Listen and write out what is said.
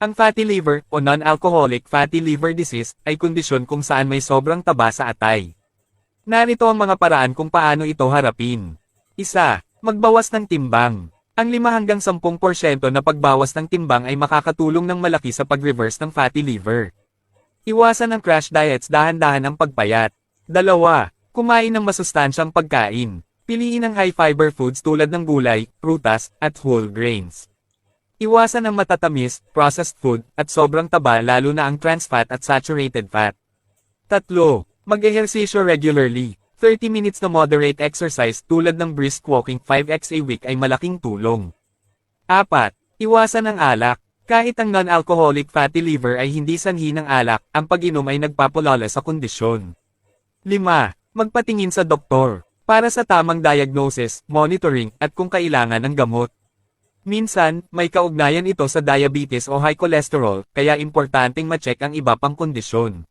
Ang fatty liver o non-alcoholic fatty liver disease ay kondisyon kung saan may sobrang taba sa atay. Narito ang mga paraan kung paano ito harapin. 1. Magbawas ng timbang. Ang 5 hanggang 10% na pagbawas ng timbang ay makakatulong ng malaki sa pag-reverse ng fatty liver. Iwasan ang crash diets, dahan-dahan ang pagpayat. 2. Kumain ng masustansyang pagkain. Piliin ang high-fiber foods tulad ng gulay, prutas, at whole grains. Iwasan ang matatamis, processed food, at sobrang taba lalo na ang trans fat at saturated fat. 3. Mag-ehersisyo regularly. 30 minutes na moderate exercise tulad ng brisk walking 5x a week ay malaking tulong. 4. Iwasan ang alak. Kahit ang non-alcoholic fatty liver ay hindi sanhi ng alak, ang pag-inom ay nagpapalala sa kondisyon. 5. Magpatingin sa doktor para sa tamang diagnosis, monitoring, at kung kailangan ng gamot. Minsan, may kaugnayan ito sa diabetes o high cholesterol, kaya importanteng ma-check ang iba pang kondisyon.